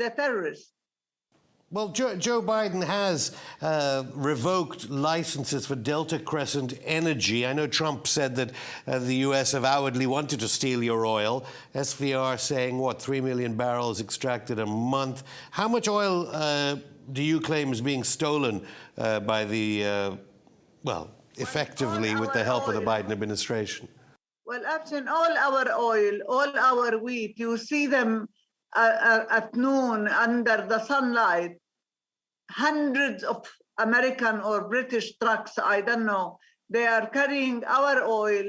the terrorists. Well, Joe Biden has revoked licenses for Delta Crescent Energy. I know Trump said that the U.S. avowedly wanted to steal your oil. SVR saying, 3 million barrels extracted a month. How much oil do you claim is being stolen by the, effectively with the help of the Biden administration? Well, Absent, all our oil, all our wheat, you see them at noon under the sunlight. Hundreds of American or British trucks, I don't know, they are carrying our oil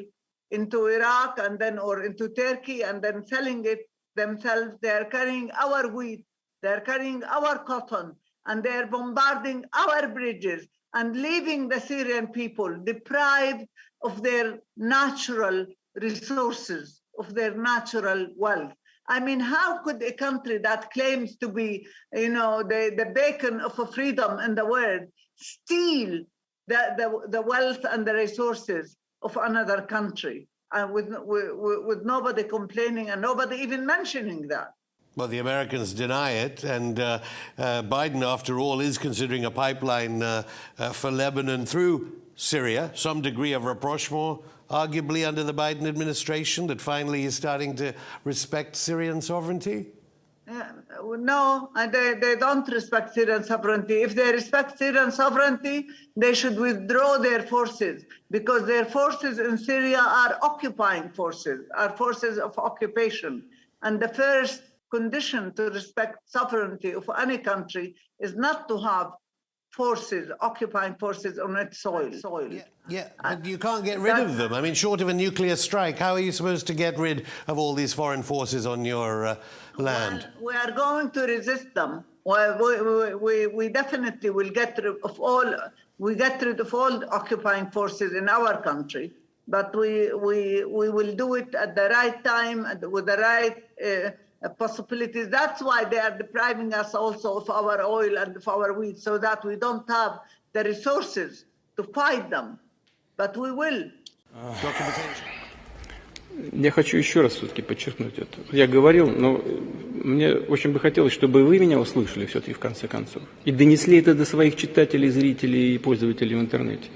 into Iraq and then or into Turkey and then selling it themselves. They are carrying our wheat, they are carrying our cotton, and they are bombarding our bridges and leaving the Syrian people deprived of their natural resources, of their natural wealth. I mean, how could a country that claims to be, the beacon of a freedom in the world steal the wealth and the resources of another country, and with nobody complaining and nobody even mentioning that? Well, the Americans deny it, and Biden, after all, is considering a pipeline for Lebanon through Syria, some degree of rapprochement, arguably under the Biden administration, that finally is starting to respect Syrian sovereignty? No, they don't respect Syrian sovereignty. If they respect Syrian sovereignty, they should withdraw their forces, because their forces in Syria are occupying forces, are forces of occupation. And the first condition to respect sovereignty of any country is not to have forces, occupying forces on its soil. Yeah, but you can't get rid of them. I mean, short of a nuclear strike, how are you supposed to get rid of all these foreign forces on your land? Well, we are going to resist them. Well, we definitely will get rid of all occupying forces in our country, but we will do it at the right time and with the right possibilities. That's why they are depriving us also of our oil and of our wheat, so that we don't have the resources to fight them. But we will. Я хочу еще раз все-таки подчеркнуть это. Я говорил, но мне очень бы хотелось, чтобы вы меня услышали все-таки в конце концов и донесли это до своих читателей, зрителей и пользователей в интернете.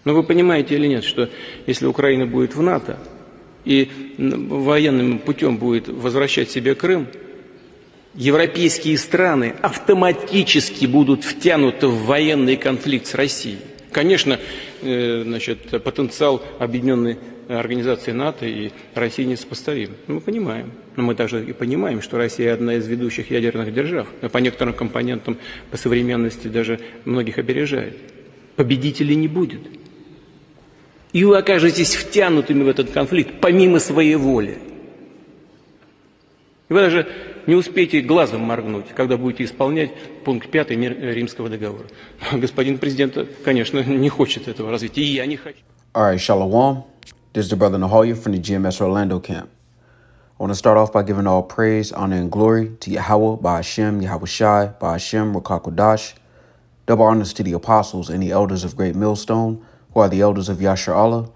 Но вы понимаете или нет, что если Украина будет в НАТО и военным путем будет возвращать себе Крым, европейские страны автоматически будут втянуты в военный конфликт с Россией. Конечно, потенциал объединенной организации НАТО и России несопоставим. Мы понимаем. Но мы также и понимаем, что Россия одна из ведущих ядерных держав. По некоторым компонентам, по современности даже многих опережает. Победителей не будет. И вы окажетесь втянутыми в этот конфликт помимо своей воли. И вы даже не успеете глазом моргнуть, когда будете исполнять пункт 5 Римского договора. Господин президент, конечно, не хочет этого развития, и я не хочу. All right, Shalom. This is the brother Nahoya from the GMS Orlando camp. I want to start off by giving all praise, honor, and glory to Yahweh, Ba'ashem, Yahweh Shai, Ba'ashem, Rakakodash. Double honors to the apostles and the elders of Great Millstone, who are the elders of Yashar Allah,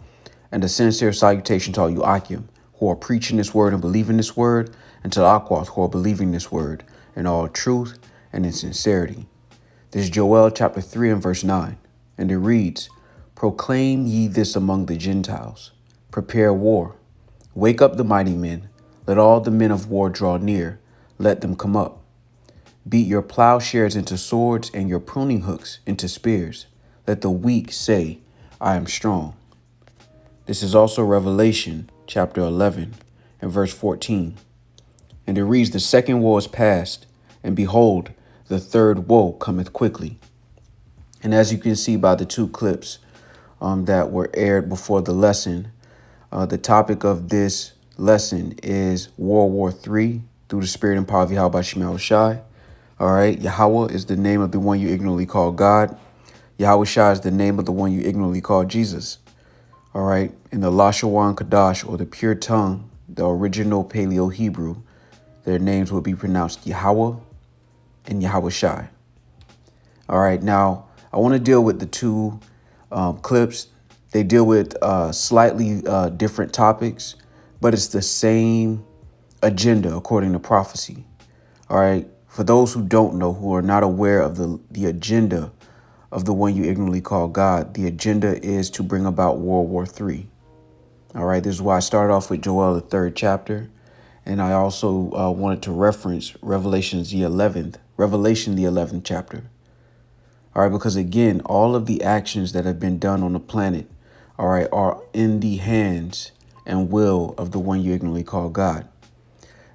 and a sincere salutation to all you Akim, who are preaching this word and believing this word, and to the Akwath, who are believing this word in all truth and in sincerity. This is Joel chapter 3 and verse 9, and it reads, Proclaim ye this among the Gentiles. Prepare war. Wake up the mighty men. Let all the men of war draw near. Let them come up. Beat your plowshares into swords and your pruning hooks into spears. Let the weak say, I am strong. This is also Revelation chapter 11 and verse 14. And it reads, The second woe is past, and behold, the third woe cometh quickly. And as you can see by the two clips that were aired before the lesson, the topic of this lesson is World War III through the spirit and power of Yahweh Shemel Shai. All right, Yahweh is the name of the one you ignorantly call God. Yahweh Shai is the name of the one you ignorantly call Jesus. All right, in the Lashawan Kadash, or the pure tongue, the original Paleo-Hebrew, their names will be pronounced Yahweh and Yahweh Shai. All right, now I want to deal with the two clips. They deal with slightly different topics, but it's the same agenda according to prophecy. All right. For those who don't know, who are not aware of the agenda of the one you ignorantly call God, the agenda is to bring about World War III. All right. This is why I started off with Joel, the 3rd chapter. And I also wanted to reference Revelation, the 11th chapter. All right. Because again, all of the actions that have been done on the planet, all right, are in the hands and will of the one you ignorantly call God.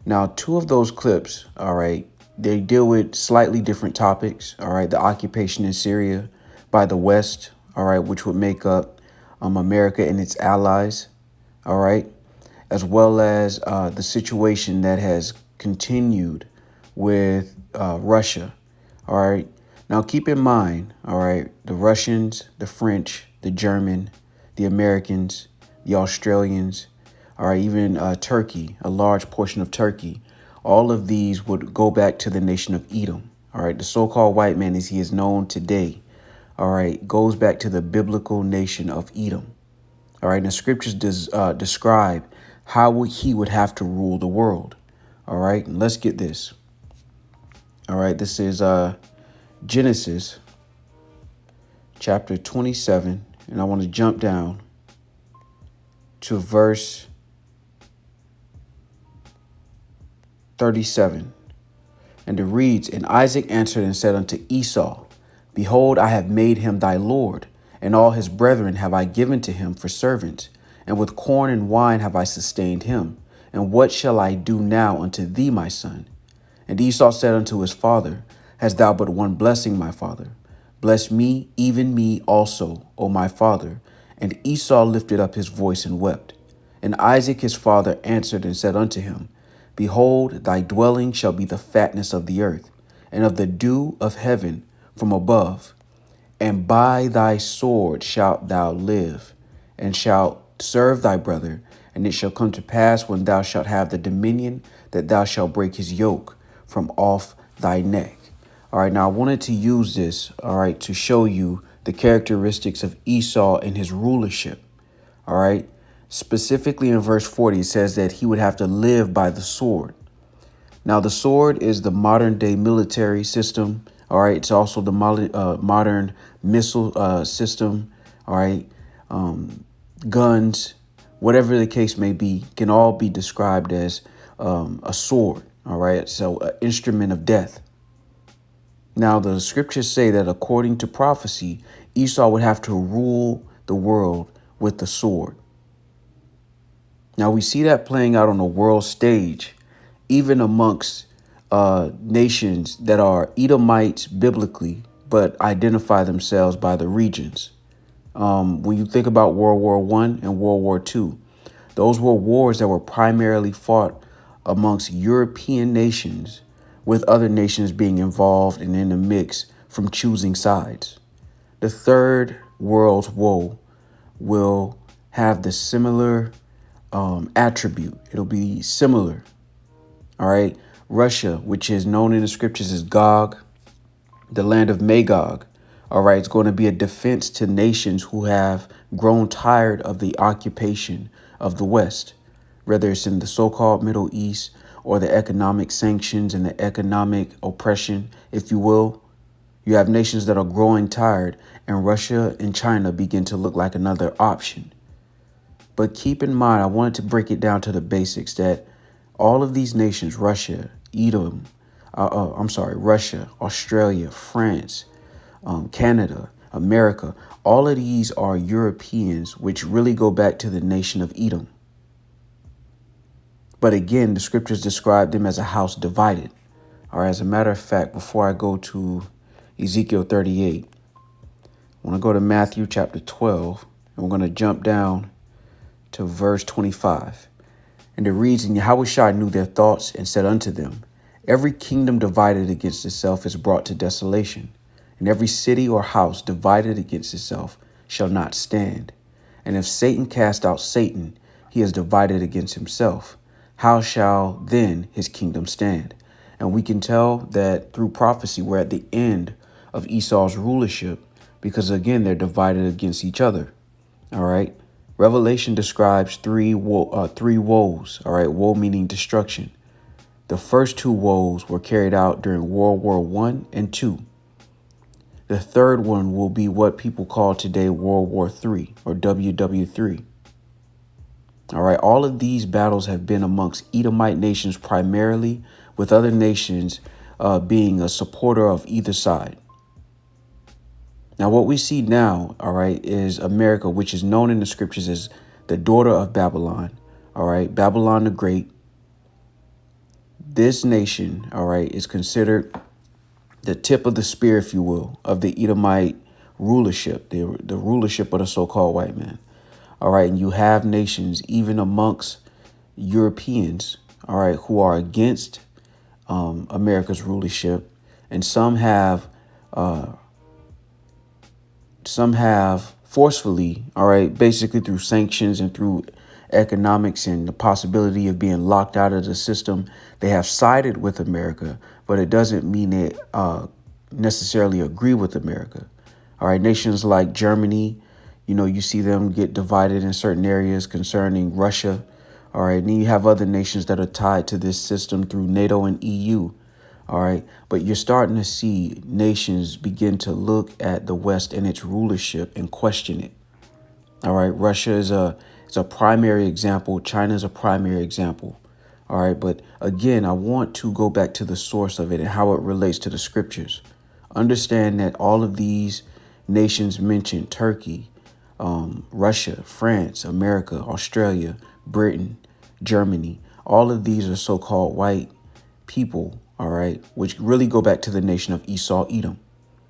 Now, 2 of those clips, all right, they deal with slightly different topics. All right. The occupation in Syria by the West, all right, which would make up America and its allies. All right. As well as the situation that has continued with Russia. All right. Now, keep in mind, all right, the Russians, the French, the German, the Americans, the Australians, all right, even Turkey, a large portion of Turkey. All of these would go back to the nation of Edom. All right. The so-called white man, as he is known today, all right, goes back to the biblical nation of Edom. All right. And the scriptures describe how he would have to rule the world. All right. And let's get this. All right. This is Genesis chapter 27. And I want to jump down to verse 37. And it reads, And Isaac answered and said unto Esau, Behold, I have made him thy lord, and all his brethren have I given to him for servants, and with corn and wine have I sustained him. And what shall I do now unto thee, my son? And Esau said unto his father, Hast thou but one blessing, my father? Bless me, even me also, O my father. And Esau lifted up his voice and wept. And Isaac his father answered and said unto him, Behold, thy dwelling shall be the fatness of the earth, and of the dew of heaven from above. And by thy sword shalt thou live, and shalt serve thy brother. And it shall come to pass, when thou shalt have the dominion, that thou shalt break his yoke from off thy neck. All right, now I wanted to use this, all right, to show you the characteristics of Esau and his rulership. All right, specifically in verse 40, it says that he would have to live by the sword. Now, the sword is the modern day military system. All right, it's also the modern missile system. All right, guns, whatever the case may be, can all be described as a sword. All right, so an instrument of death. Now, the scriptures say that according to prophecy, Esau would have to rule the world with the sword. Now, we see that playing out on the world stage, even amongst nations that are Edomites biblically, but identify themselves by the regions. When you think about World War I and World War II, those were wars that were primarily fought amongst European nations, with other nations being involved and in the mix from choosing sides. The Third World's woe will have the similar attribute. It'll be similar. All right. Russia, which is known in the scriptures as Gog, the land of Magog. All right. It's going to be a defense to nations who have grown tired of the occupation of the West, whether it's in the so-called Middle East or the economic sanctions and the economic oppression, if you will. You have nations that are growing tired, and Russia and China begin to look like another option. But keep in mind, I wanted to break it down to the basics that all of these nations, Russia, Russia, Australia, France, Canada, America, all of these are Europeans, which really go back to the nation of Edom. But again, the scriptures describe them as a house divided. Or as a matter of fact, before I go to Ezekiel 38, I want to go to Matthew chapter 12, and we're going to jump down to verse 25. And it reads, And Yahushua knew their thoughts and said unto them, Every kingdom divided against itself is brought to desolation, and every city or house divided against itself shall not stand. And if Satan cast out Satan, he is divided against himself. How shall then his kingdom stand? And we can tell that through prophecy, we're at the end of Esau's rulership, because again, they're divided against each other. All right. Revelation describes three woes. All right. Woe meaning destruction. The first two woes were carried out during World War I and II. The third one will be what people call today World War III or WW3. All right, all of these battles have been amongst Edomite nations primarily, with other nations being a supporter of either side. Now, what we see now, all right, is America, which is known in the scriptures as the daughter of Babylon, all right, Babylon the Great. This nation, all right, is considered the tip of the spear, if you will, of the Edomite rulership, the rulership of the so-called white man. All right, and you have nations, even amongst Europeans, all right, who are against America's rulership, and some have forcefully, all right, basically through sanctions and through economics and the possibility of being locked out of the system, they have sided with America, but it doesn't mean they necessarily agree with America. All right, nations like Germany, you know, you see them get divided in certain areas concerning Russia. All right, and then you have other nations that are tied to this system through NATO and EU. All right, but you're starting to see nations begin to look at the West and its rulership and question it. All right, Russia is a primary example. China is a primary example. All right, but again, I want to go back to the source of it and how it relates to the scriptures. Understand that all of these nations mentioned, Turkey, Russia, France, America, Australia, Britain, Germany, all of these are so-called white people, all right, which really go back to the nation of Esau, Edom.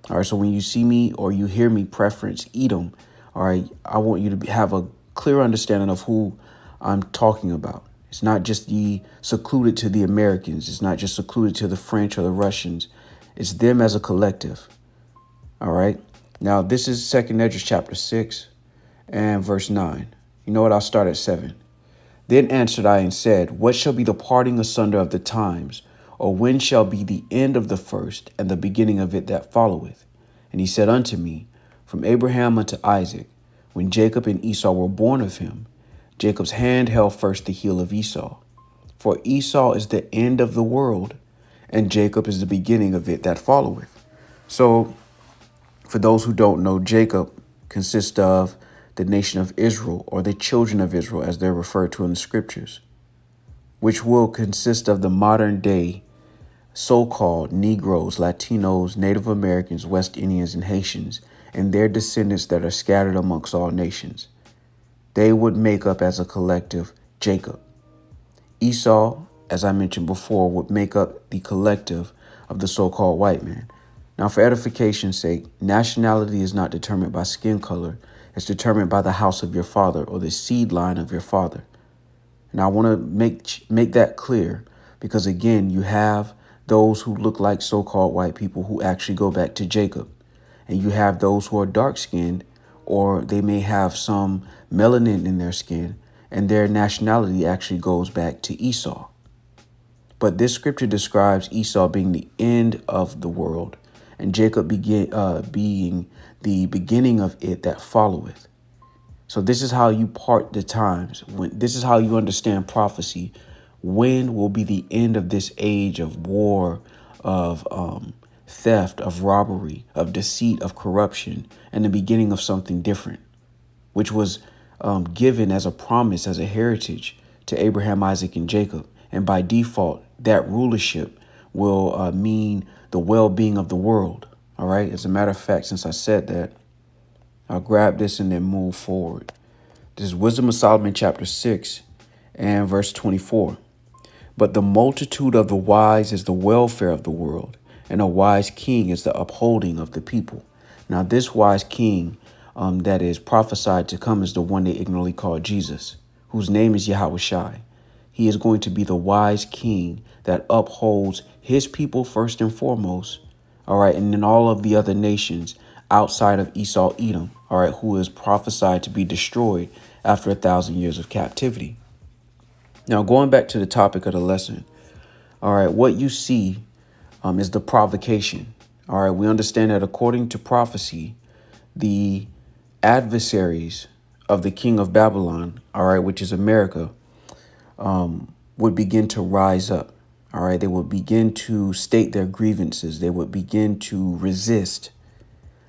All right, so when you see me or you hear me preference Edom, all right, I want you to have a clear understanding of who I'm talking about. It's not just secluded to the Americans. It's not just secluded to the French or the Russians. It's them as a collective. All right. Now, this is 2 Esdras chapter 6 and verse 9. You know what? I'll start at 7. Then answered I and said, what shall be the parting asunder of the times? Or when shall be the end of the first and the beginning of it that followeth? And he said unto me, from Abraham unto Isaac, when Jacob and Esau were born of him, Jacob's hand held first the heel of Esau. For Esau is the end of the world, and Jacob is the beginning of it that followeth. So, for those who don't know, Jacob consists of the nation of Israel, or the children of Israel, as they're referred to in the scriptures, which will consist of the modern day so-called Negroes, Latinos, Native Americans, West Indians, and Haitians, and their descendants that are scattered amongst all nations. They would make up as a collective Jacob. Esau, as I mentioned before, would make up the collective of the so-called white man. Now, for edification's sake, nationality is not determined by skin color. It's determined by the house of your father or the seed line of your father. And I want to make that clear because, again, you have those who look like so-called white people who actually go back to Jacob. And you have those who are dark-skinned, or they may have some melanin in their skin, and their nationality actually goes back to Esau. But this scripture describes Esau being the end of the world, and Jacob being the beginning of it that followeth. So this is how you part the times. This is how you understand prophecy. When will be the end of this age of war, of theft, of robbery, of deceit, of corruption, and the beginning of something different, which was given as a promise, as a heritage to Abraham, Isaac, and Jacob. And by default, that rulership will mean the well-being of the world. All right. As a matter of fact, since I said that, I'll grab this and then move forward. This is Wisdom of Solomon, chapter 6 and verse 24. But the multitude of the wise is the welfare of the world, and a wise king is the upholding of the people. Now, this wise king that is prophesied to come is the one they ignorantly call Jesus, whose name is Yahushai. He is going to be the wise king that upholds his people first and foremost. All right. And then all of the other nations outside of Esau, Edom, all right, who is prophesied to be destroyed after 1,000 years of captivity. Now, going back to the topic of the lesson, all right, what you see is the provocation. All right, we understand that according to prophecy, the adversaries of the king of Babylon, all right, which is America, would begin to rise up. All right. They would begin to state their grievances. They would begin to resist.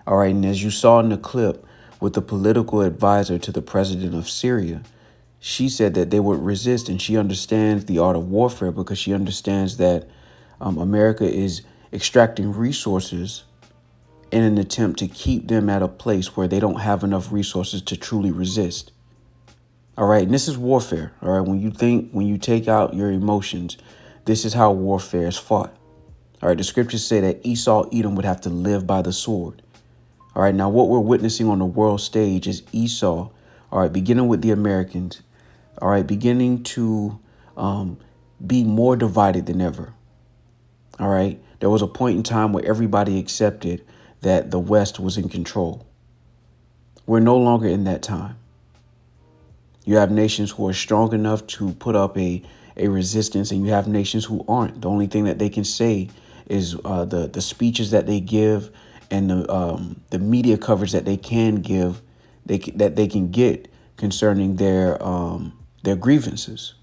All right. And as you saw in the clip with the political advisor to the president of Syria, she said that they would resist, and she understands the art of warfare because she understands that America is extracting resources in an attempt to keep them at a place where they don't have enough resources to truly resist. All right. And this is warfare. All right. When you take out your emotions, this is how warfare is fought. All right. The scriptures say that Esau, Edom would have to live by the sword. All right. Now, what we're witnessing on the world stage is Esau, all right, beginning with the Americans, all right, beginning to be more divided than ever. All right. There was a point in time where everybody accepted that the West was in control. We're no longer in that time. You have nations who are strong enough to put up a resistance, and you have nations who aren't. The only thing that they can say is the speeches that they give and the media coverage that they can give, that they can get concerning their grievances.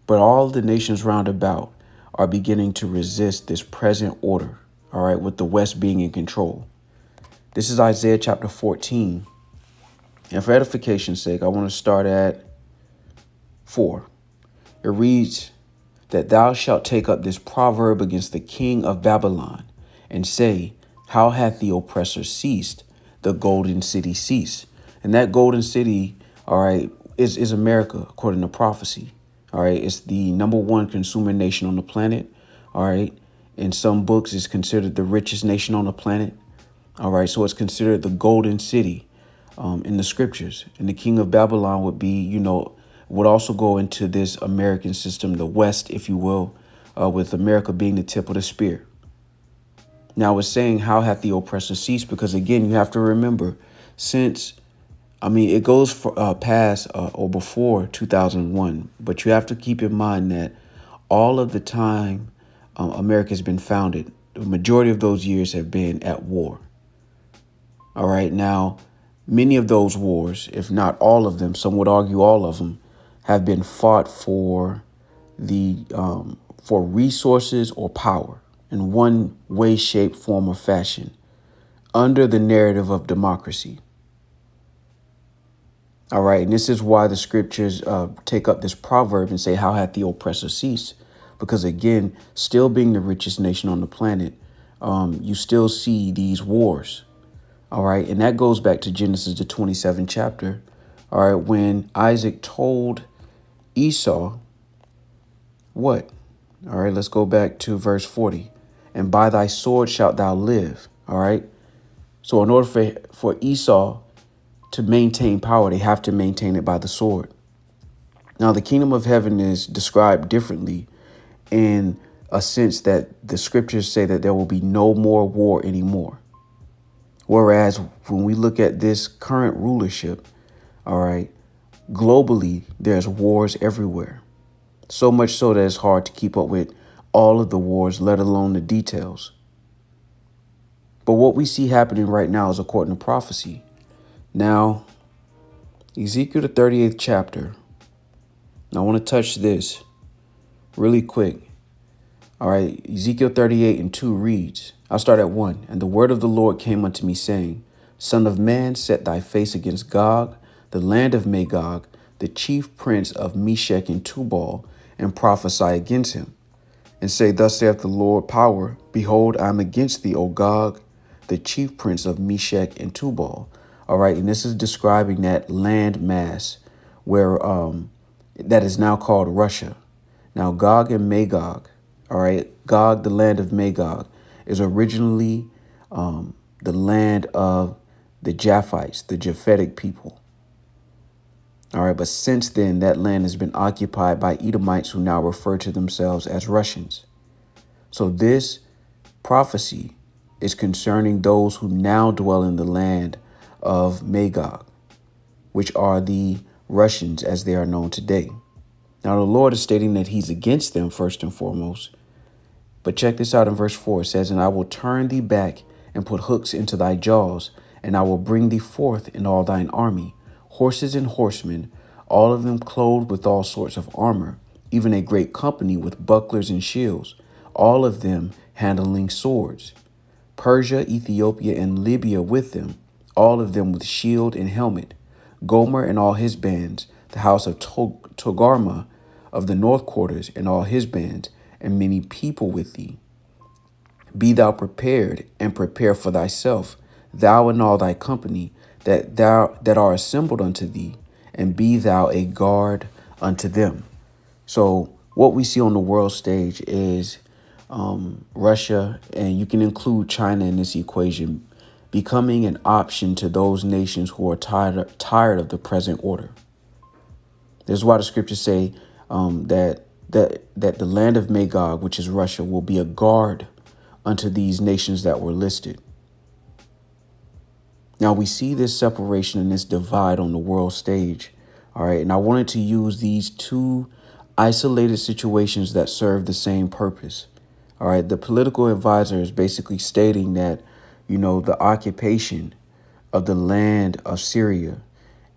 But all the nations round about are beginning to resist this present order, all right, with the West being in control. This is Isaiah chapter 14. And for edification's sake, I want to start at 4. It reads that thou shalt take up this proverb against the king of Babylon and say, how hath the oppressor ceased? The golden city ceased. And that golden city, all right, is America, according to prophecy. All right. It's the #1 consumer nation on the planet. All right. In some books, it's considered the richest nation on the planet. All right. So it's considered the golden city in the scriptures. And the king of Babylon would be, would also go into this American system, the West, if you will, with America being the tip of the spear. Now it's saying, how hath the oppressor ceased? Because again, you have to remember, it goes past or before 2001, but you have to keep in mind that all of the time America has been founded, the majority of those years have been at war. All right. Now, many of those wars, if not all of them, some would argue all of them, have been fought for resources or power in one way, shape, form, or fashion under the narrative of democracy. All right. And this is why the scriptures take up this proverb and say, how hath the oppressor ceased? Because, again, still being the richest nation on the planet, you still see these wars. All right. And that goes back to Genesis, the 27th chapter. All right. When Isaac told Esau what? All right. Let's go back to verse 40. And by thy sword shalt thou live. All right. So in order for Esau to maintain power, they have to maintain it by the sword. Now, the kingdom of heaven is described differently in a sense that the scriptures say that there will be no more war anymore. Whereas when we look at this current rulership, all right, globally, there's wars everywhere. So much so that it's hard to keep up with all of the wars, let alone the details. But what we see happening right now is according to prophecy. Now, Ezekiel, the 38th chapter. Now, I want to touch this really quick. All right, Ezekiel 38:2 reads, I'll start at 1. And the word of the Lord came unto me, saying, Son of man, set thy face against Gog, the land of Magog, the chief prince of Meshech and Tubal, and prophesy against him. And say, Thus saith the Lord power, Behold, I am against thee, O Gog, the chief prince of Meshech and Tubal. All right, and this is describing that land mass where that is now called Russia. Now, Gog and Magog, all right, Gog, the land of Magog, is originally the land of the Japhites, the Japhetic people. All right, but since then, that land has been occupied by Edomites who now refer to themselves as Russians. So this prophecy is concerning those who now dwell in the land of Magog, which are the Russians as they are known today. Now, the Lord is stating that he's against them first and foremost. But check this out in verse 4. It says, And I will turn thee back and put hooks into thy jaws, and I will bring thee forth in all thine army, horses and horsemen, all of them clothed with all sorts of armor, even a great company with bucklers and shields, all of them handling swords. Persia, Ethiopia, and Libya with them, all of them with shield and helmet. Gomer and all his bands, the house of Togarma of the north quarters and all his bands, and many people with thee. Be thou prepared, and prepare for thyself, thou and all thy company, that are assembled unto thee, and be thou a guard unto them. So what we see on the world stage is Russia, and you can include China in this equation, becoming an option to those nations who are tired of the present order. This is why the scriptures say that the land of Magog, which is Russia, will be a guard unto these nations that were listed. Now we see this separation and this divide on the world stage. All right. And I wanted to use these two isolated situations that serve the same purpose. All right. The political advisor is basically stating that, the occupation of the land of Syria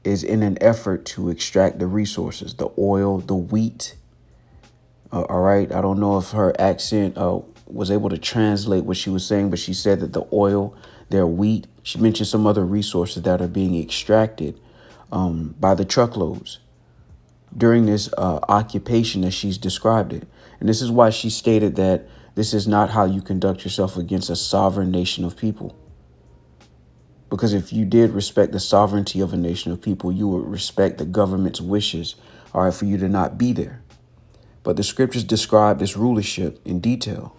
is in an effort to extract the resources, the oil, the wheat. All right. I don't know if her accent was able to translate what she was saying, but she said that the oil, their wheat, she mentioned some other resources that are being extracted by the truckloads during this occupation as she's described it. And this is why she stated that this is not how you conduct yourself against a sovereign nation of people. Because if you did respect the sovereignty of a nation of people, you would respect the government's wishes, all right, for you to not be there. But the scriptures describe this rulership in detail.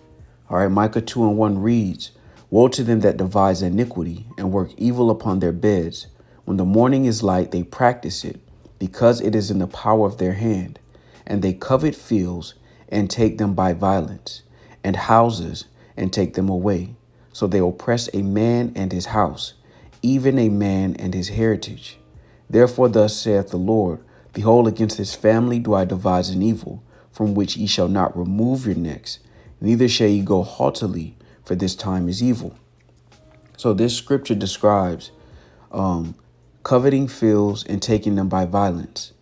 All right, Micah 2:1 reads, Woe to them that devise iniquity and work evil upon their beds. When the morning is light, they practice it, because it is in the power of their hand. And they covet fields and take them by violence, and houses and take them away. So they oppress a man and his house, even a man and his heritage. Therefore thus saith the Lord, Behold, against this family do I devise an evil, from which ye shall not remove your necks, neither shall ye go haughtily, for this time is evil. So this scripture describes coveting fields and taking them by violence,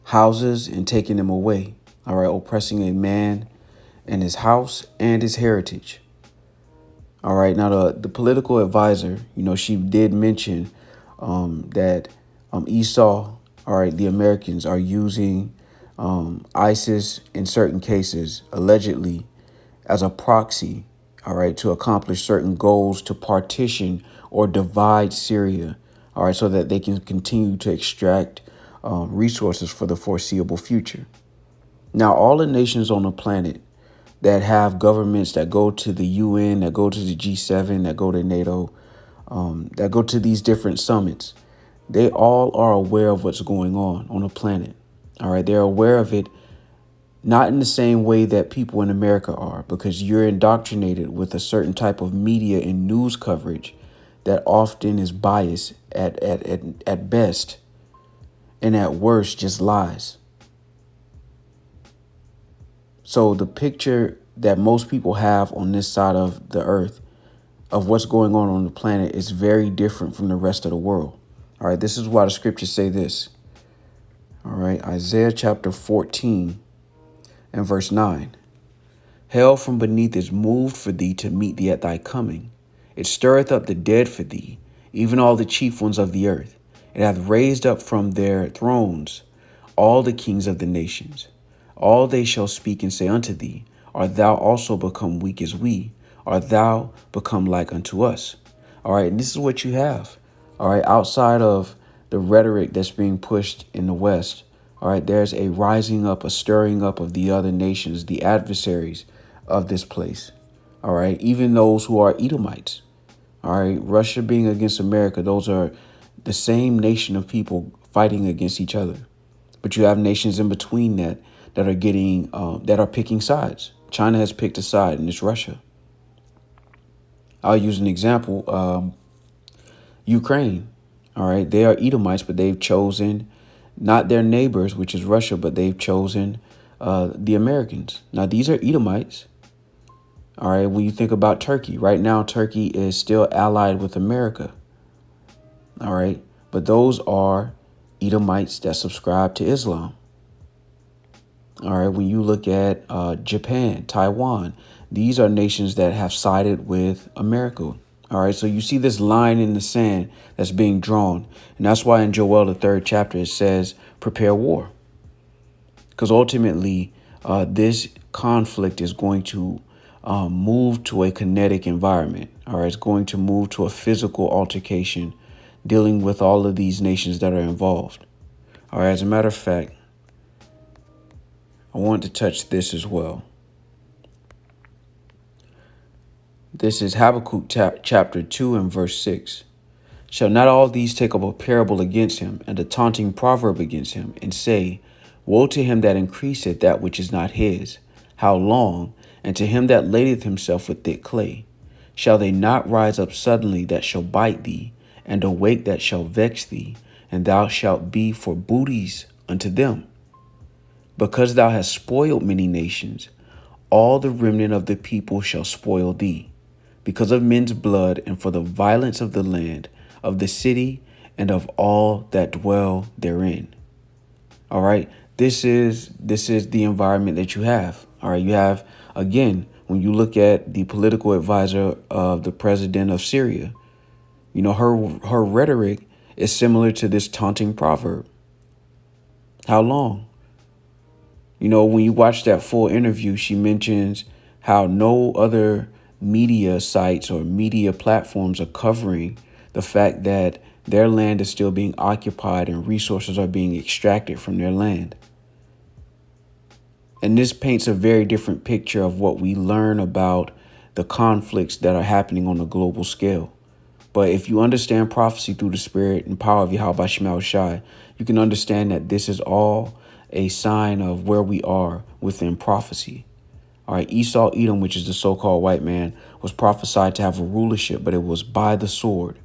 houses and taking them away, all right, oppressing a man and his house and his heritage. All right, now the political advisor, she did mention that Esau, all right, the Americans are using ISIS in certain cases, allegedly, as a proxy, all right, to accomplish certain goals, to partition or divide Syria, all right, so that they can continue to extract resources for the foreseeable future. Now, all the nations on the planet that have governments that go to the UN, that go to the G7, that go to NATO, that go to these different summits, they all are aware of what's going on the planet. All right, they're aware of it, not in the same way that people in America are, because you're indoctrinated with a certain type of media and news coverage that often is biased at best, and at worst just lies. So the picture that most people have on this side of the earth of what's going on the planet is very different from the rest of the world. All right, this is why the scriptures say this. All right, Isaiah chapter 14 and verse 9. Hell from beneath is moved for thee to meet thee at thy coming. It stirreth up the dead for thee, even all the chief ones of the earth. It hath raised up from their thrones all the kings of the nations. All they shall speak and say unto thee, Art thou also become weak as we? Art thou become like unto us? All right, and this is what you have. All right, outside of the rhetoric that's being pushed in the West, all right, there's a rising up, a stirring up of the other nations, the adversaries of this place. All right, even those who are Edomites. All right, Russia being against America, those are the same nation of people fighting against each other. But you have nations in between that are getting that are picking sides. China has picked a side, and it's Russia. I'll use an example. Ukraine. All right. They are Edomites, but they've chosen not their neighbors, which is Russia, but they've chosen the Americans. Now, these are Edomites. All right. When you think about Turkey right now, Turkey is still allied with America. All right. But those are Edomites that subscribe to Islam. All right. When you look at Japan, Taiwan, these are nations that have sided with America. All right. So you see this line in the sand that's being drawn. And that's why in Joel, the 3rd chapter, it says, prepare war. Because ultimately, this conflict is going to move to a kinetic environment. All right. It's going to move to a physical altercation dealing with all of these nations that are involved. All right. As a matter of fact, I want to touch this as well. This is Habakkuk chapter 2 and verse 6. Shall not all these take up a parable against him, and a taunting proverb against him, and say, woe to him that increaseth that which is not his? How long? And to him that ladeth himself with thick clay. Shall they not rise up suddenly that shall bite thee, and awake that shall vex thee, and thou shalt be for booties unto them? Because thou hast spoiled many nations, all the remnant of the people shall spoil thee, because of men's blood and for the violence of the land, of the city, and of all that dwell therein. All right. This is the environment that you have. All right. You have, again, when you look at the political advisor of the president of Syria, you know, her rhetoric is similar to this taunting proverb. How long? You know, when you watch that full interview, she mentions how no other media sites or media platforms are covering the fact that their land is still being occupied and resources are being extracted from their land. And this paints a very different picture of what we learn about the conflicts that are happening on a global scale. But if you understand prophecy through the spirit and power of Yahweh Shema Shai, you can understand that this is all a sign of where we are within prophecy. All right, Esau, Edom, which is the so-called white man, was prophesied to have a rulership, but it was by the sword,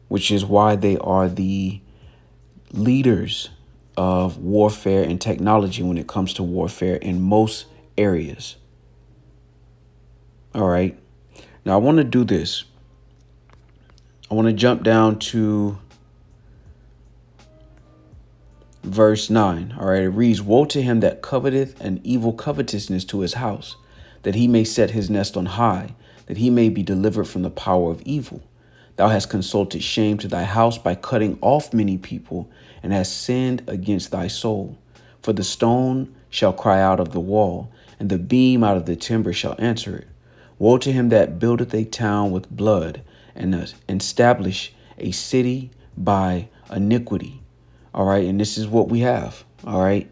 which is why they are the leaders of warfare and technology when it comes to warfare in most areas. All right, now I want to do this. I want to jump down to verse 9. All right, it reads, woe to him that coveteth an evil covetousness to his house, that he may set his nest on high, that he may be delivered from the power of evil. Thou hast consulted shame to thy house by cutting off many people, and hast sinned against thy soul. For the stone shall cry out of the wall, and the beam out of the timber shall answer it. Woe to him that buildeth a town with blood, and establish a city by iniquity. All right. And this is what we have. All right.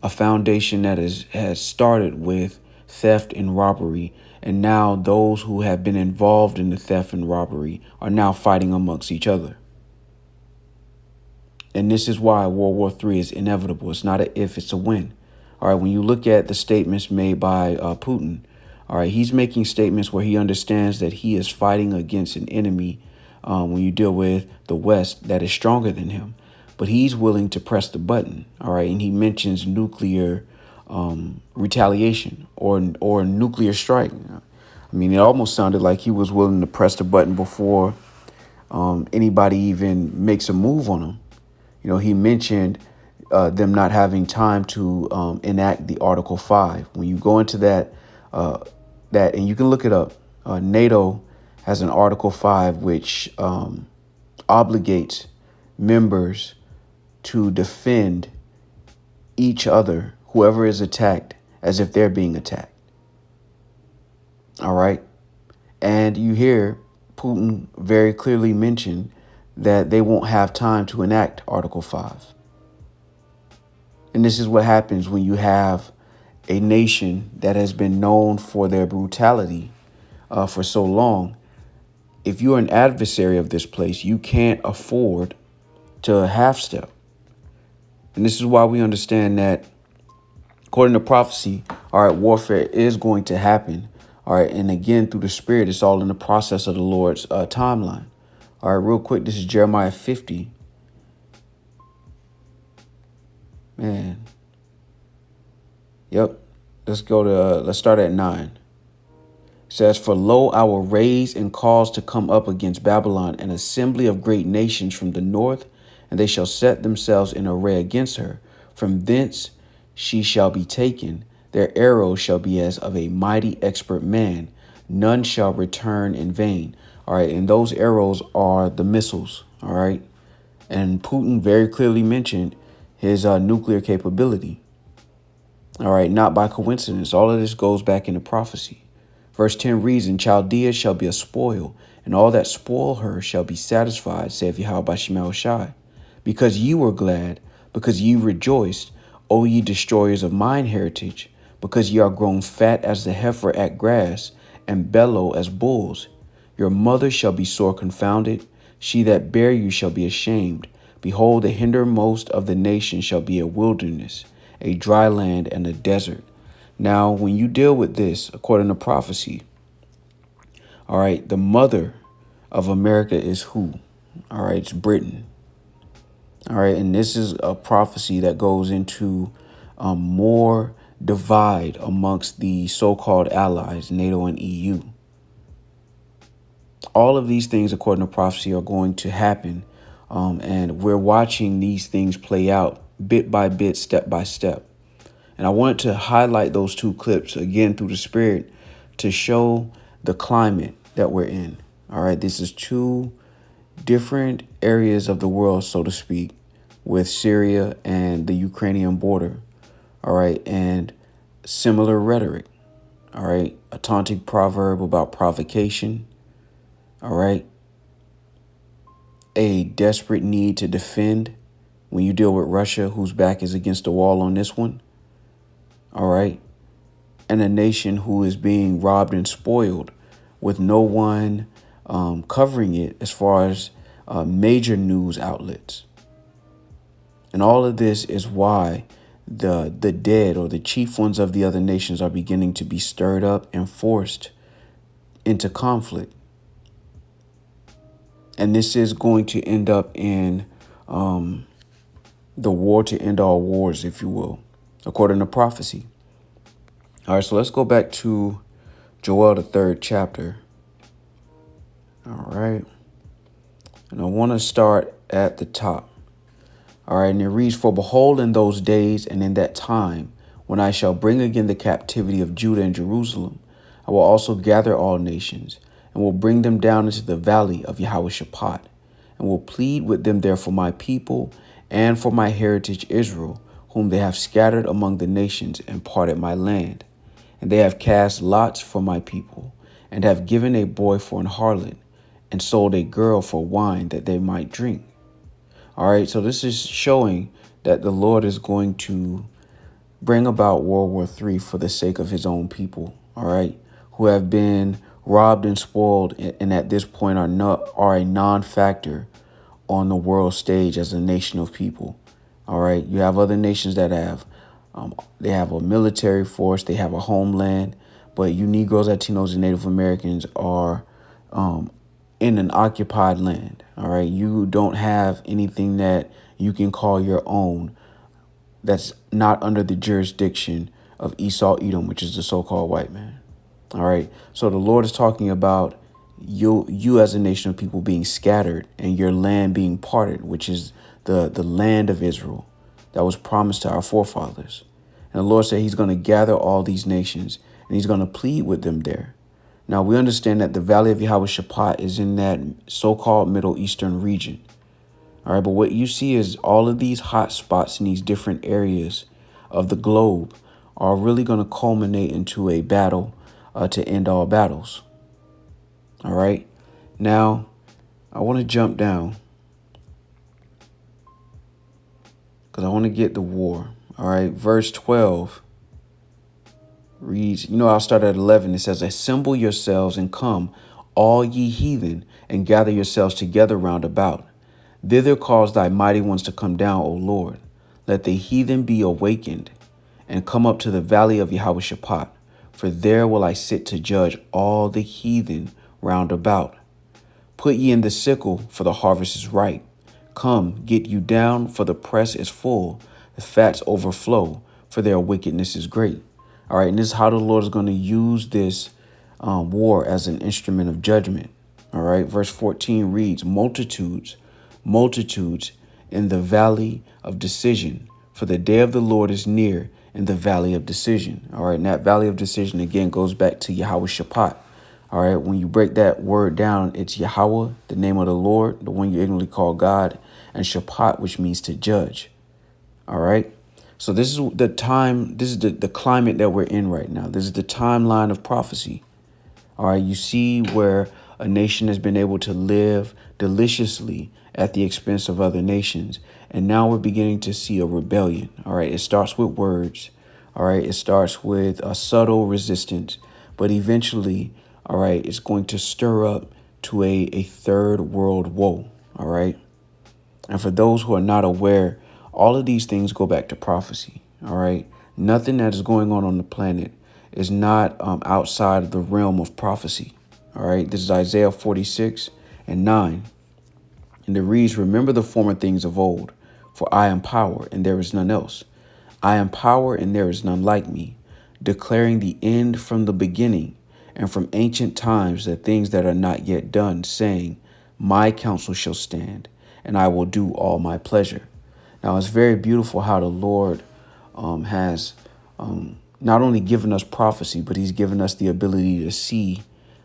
A foundation that has started with theft and robbery. And now those who have been involved in the theft and robbery are now fighting amongst each other. And this is why World War III is inevitable. It's not a if, it's a when. All right. When you look at the statements made by Putin, all right, he's making statements where he understands that he is fighting against an enemy when you deal with the West that is stronger than him. But he's willing to press the button. All right. And he mentions nuclear retaliation or nuclear strike. I mean, it almost sounded like he was willing to press the button before anybody even makes a move on him. You know, he mentioned them not having time to enact the Article 5. When you go into that, and you can look it up, NATO has an Article 5 which obligates members to defend each other, whoever is attacked, as if they're being attacked. All right. And you hear Putin very clearly mention that they won't have time to enact Article 5. And this is what happens when you have a nation that has been known for their brutality for so long. If you're an adversary of this place, you can't afford to half step. And this is why we understand that, according to prophecy, all right, warfare is going to happen. All right. And again, through the spirit, it's all in the process of the Lord's timeline. All right, real quick. This is Jeremiah 50. Man. Yep. Let's start at 9. It says, for lo, I will raise and cause to come up against Babylon an assembly of great nations from the north, and they shall set themselves in array against her. From thence she shall be taken. Their arrows shall be as of a mighty expert man. None shall return in vain. All right. And those arrows are the missiles. All right. And Putin very clearly mentioned his nuclear capability. All right. Not by coincidence. All of this goes back into prophecy. Verse 10 reads, and Chaldea shall be a spoil, and all that spoil her shall be satisfied, saith Yahweh by Shemel Shai. Because ye were glad, because ye rejoiced, O ye destroyers of mine heritage, because ye are grown fat as the heifer at grass, and bellow as bulls. Your mother shall be sore confounded, she that bare you shall be ashamed. Behold, the hindermost of the nations shall be a wilderness, a dry land and a desert. Now, when you deal with this, according to prophecy, all right, the mother of America is who? All right, it's Britain. All right, and this is a prophecy that goes into more divide amongst the so-called allies, NATO and EU. All of these things, according to prophecy, are going to happen, and we're watching these things play out bit by bit, step by step. And I wanted to highlight those two clips again through the Spirit to show the climate that we're in. All right, this is two different areas of the world, so to speak, with Syria and the Ukrainian border. All right, and similar rhetoric. All right, a taunting proverb about provocation. All right, a desperate need to defend when you deal with Russia, whose back is against the wall on this one. All right. And a nation who is being robbed and spoiled with no one covering it as far as major news outlets. And all of this is why the dead or the chief ones of the other nations are beginning to be stirred up and forced into conflict. And this is going to end up in the war to end all wars, if you will, according to prophecy. All right, so let's go back to Joel, the 3rd chapter. All right. And I want to start at the top. All right, and it reads, for behold, in those days and in that time, when I shall bring again the captivity of Judah and Jerusalem, I will also gather all nations, and will bring them down into the valley of Yahweh-Shaphat, and will plead with them there for my people and for my heritage Israel, whom they have scattered among the nations and parted my land. And they have cast lots for my people, and have given a boy for an harlot, and sold a girl for wine that they might drink. All right, so this is showing that the Lord is going to bring about World War III for the sake of his own people, all right, who have been robbed and spoiled and at this point are a non-factor on the world stage as a nation of people. All right, you have other nations that have they have a military force, they have a homeland, but you Negroes, Latinos, and Native Americans are in an occupied land. All right, you don't have anything that you can call your own that's not under the jurisdiction of Esau, Edom, which is the so-called white man. All right, so the Lord is talking about you as a nation of people being scattered and your land being parted, which is the land of Israel that was promised to our forefathers. And the Lord said he's going to gather all these nations and he's going to plead with them there. Now, we understand that the Valley of Yahweh-Shaphat is in that so-called Middle Eastern region. All right, but what you see is all of these hot spots in these different areas of the globe are really going to culminate into a battle to end all battles. All right, now I want to jump down because I want to get the war. All right, verse 12 reads, I'll start at 11. It says, assemble yourselves and come, all ye heathen, and gather yourselves together round about. Thither cause thy mighty ones to come down, O Lord. Let the heathen be awakened, and come up to the valley of Yahweh-Shaphat. For there will I sit to judge all the heathen round about. Put ye in the sickle, for the harvest is ripe. Come, get you down, for the press is full. The fats overflow, for their wickedness is great. All right, and this is how the Lord is going to use this war as an instrument of judgment. All right, verse 14 reads, multitudes in the valley of decision, for the day of the Lord is near, in the valley of decision. All right. And that valley of decision, again, goes back to Yahweh Shaphat. All right. When you break that word down, it's Yahweh, the name of the Lord, the one you ignorantly call God, and Shaphat, which means to judge. All right. So this is the time. This is the climate that we're in right now. This is the timeline of prophecy. All right. You see where a nation has been able to live deliciously at the expense of other nations. And now we're beginning to see a rebellion. All right. It starts with words. All right. It starts with a subtle resistance. But eventually, all right, it's going to stir up to a third world woe. All right. And for those who are not aware, all of these things go back to prophecy. All right. Nothing that is going on the planet is not outside of the realm of prophecy. All right. This is Isaiah 46:9. And it reads, "Remember the former things of old, for I am power and there is none else. I am power and there is none like me, declaring the end from the beginning and from ancient times the things that are not yet done, saying, my counsel shall stand and I will do all my pleasure." Now, it's very beautiful how the Lord has not only given us prophecy, but he's given us the ability to see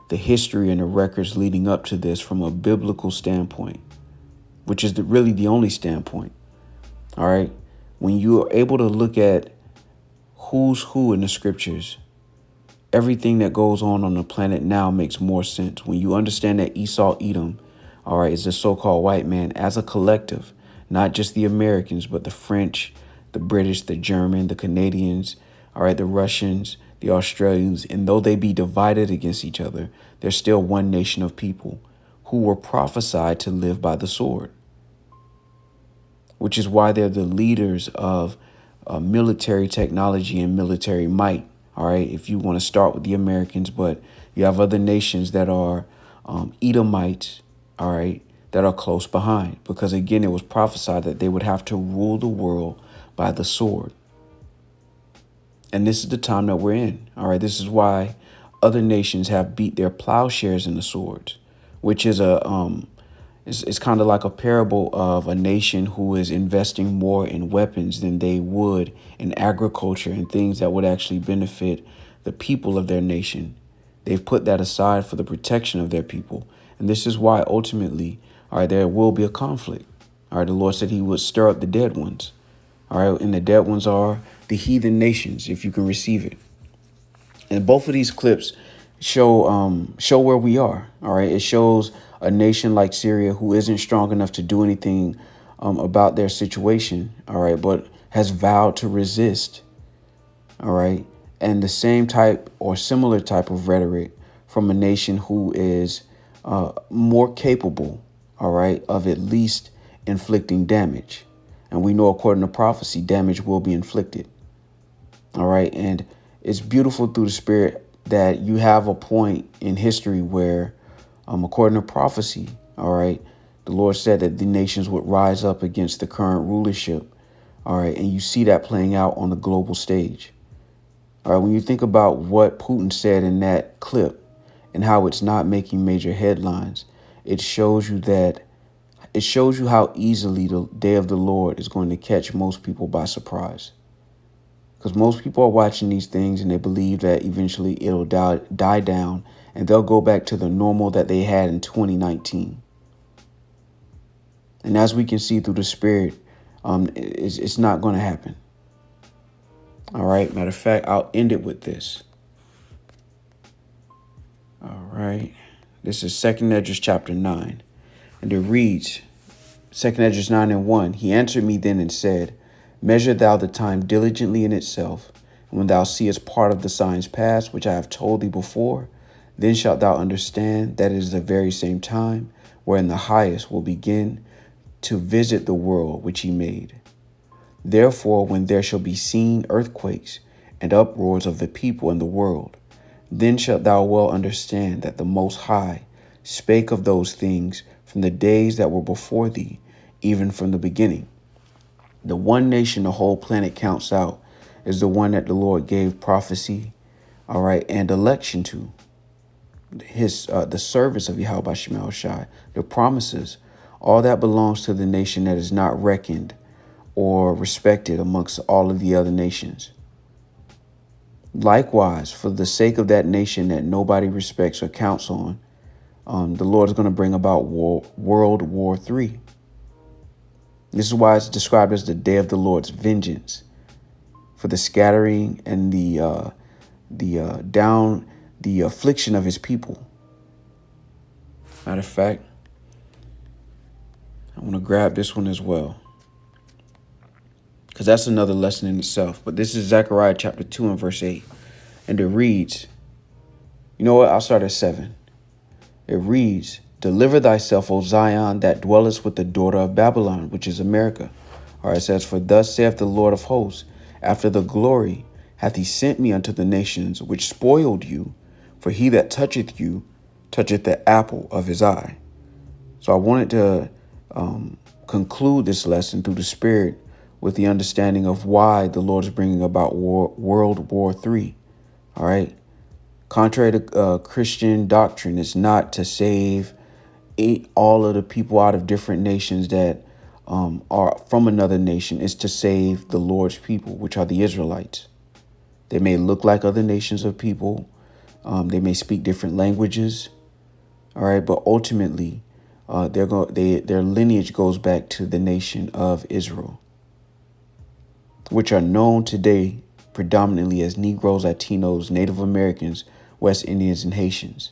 the history and the records leading up to this from a biblical standpoint, which is really the only standpoint. All right. When you are able to look at who's who in the scriptures, everything that goes on the planet now makes more sense. When you understand that Esau, Edom, all right, is the so-called white man as a collective, not just the Americans, but the French, the British, the German, the Canadians, all right, the Russians, the Australians. And though they be divided against each other, they're still one nation of people who were prophesied to live by the sword, which is why they're the leaders of military technology and military might. All right, if you want to start with the Americans, but you have other nations that are Edomites, all right, that are close behind, because again, it was prophesied that they would have to rule the world by the sword. And this is the time that we're in. All right, this is why other nations have beat their plowshares in the swords, which is it's kind of like a parable of a nation who is investing more in weapons than they would in agriculture and things that would actually benefit the people of their nation. They've put that aside for the protection of their people. And this is why ultimately, all right, there will be a conflict. All right, the Lord said he would stir up the dead ones. All right, and the dead ones are the heathen nations, if you can receive it. And both of these clips show where we are. All right, it shows a nation like Syria who isn't strong enough to do anything about their situation. All right, but has vowed to resist. All right, and the same type or similar type of rhetoric from a nation who is more capable, all right, of at least inflicting damage. And we know, according to prophecy, damage will be inflicted. All right. And it's beautiful through the spirit that you have a point in history where, according to prophecy, all right, the Lord said that the nations would rise up against the current rulership. All right. And you see that playing out on the global stage. All right. When you think about what Putin said in that clip and how it's not making major headlines, it shows you how easily the day of the Lord is going to catch most people by surprise. Because most people are watching these things and they believe that eventually it'll die down and they'll go back to the normal that they had in 2019. And as we can see through the spirit, it's not going to happen. All right. Matter of fact, I'll end it with this. All right. This is 2 Esdras chapter 9. And it reads, 2 Esdras 9:1, "He answered me then and said, Measure thou the time diligently in itself, and when thou seest part of the signs past, which I have told thee before, then shalt thou understand that it is the very same time wherein the highest will begin to visit the world which he made. Therefore, when there shall be seen earthquakes and uproars of the people in the world, then shalt thou well understand that the Most High spake of those things from the days that were before thee, even from the beginning." The one nation the whole planet counts out is the one that the Lord gave prophecy, all right, and election to. The service of Yahweh Shema Shai, the promises, all that belongs to the nation that is not reckoned or respected amongst all of the other nations. Likewise, for the sake of that nation that nobody respects or counts on, the Lord is going to bring about World War III. This is why it's described as the day of the Lord's vengeance, for the scattering and the affliction of his people. Matter of fact, I want to grab this one as well, because that's another lesson in itself. But this is Zechariah chapter 2 and verse 8. And it reads, you know what? I'll start at 7. It reads, deliver thyself, O Zion, that dwellest with the daughter of Babylon, which is America. All right, it says, for thus saith the Lord of hosts, after the glory hath he sent me unto the nations which spoiled you, for he that toucheth you toucheth the apple of his eye. So I wanted to conclude this lesson through the Spirit with the understanding of why the Lord is bringing about World War III. All right. Contrary to Christian doctrine, it's not to save all of the people out of different nations that are from another nation. It's to save the Lord's people, which are the Israelites. They may look like other nations of people. They may speak different languages. All right. But ultimately, their lineage goes back to the nation of Israel, which are known today predominantly as Negroes, Latinos, Native Americans, West Indians, and Haitians.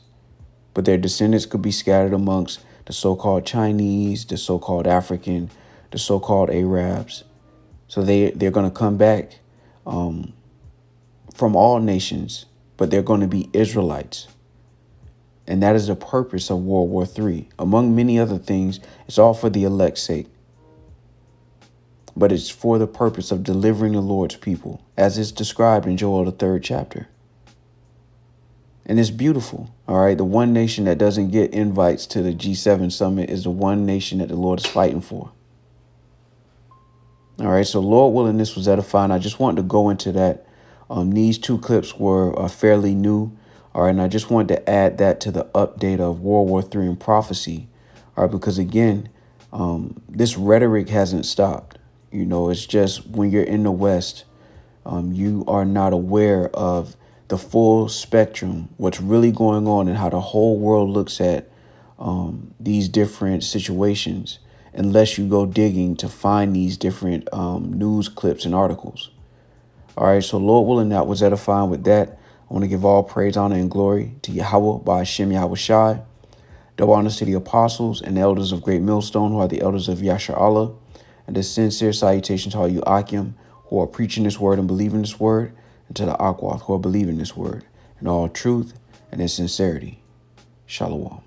But their descendants could be scattered amongst the so-called Chinese, the so-called African, the so-called Arabs. So they're going to come back from all nations, but they're going to be Israelites. And that is the purpose of World War III. Among many other things, it's all for the elect's sake. But it's for the purpose of delivering the Lord's people, as is described in Joel, the 3rd chapter. And it's beautiful. All right. The one nation that doesn't get invites to the G7 summit is the one nation that the Lord is fighting for. All right. So Lord willing, this was edifying. I just wanted to go into that. These 2 clips were fairly new. All right. And I just wanted to add that to the update of World War III and prophecy. All right. Because, again, this rhetoric hasn't stopped. You know, it's just when you're in the West, you are not aware of the full spectrum, what's really going on and how the whole world looks at these different situations, unless you go digging to find these different news clips and articles. All right. So Lord willing, that was edifying with that. I want to give all praise, honor, and glory to Yahweh by Hashem Yahweh Shai. Double honors to the apostles and the elders of Great Millstone, who are the elders of Yasher Allah. And a sincere salutation to all you Akim who are preaching this word and believing this word, and to the Akwath who are believing this word in all truth and in sincerity. Shalom.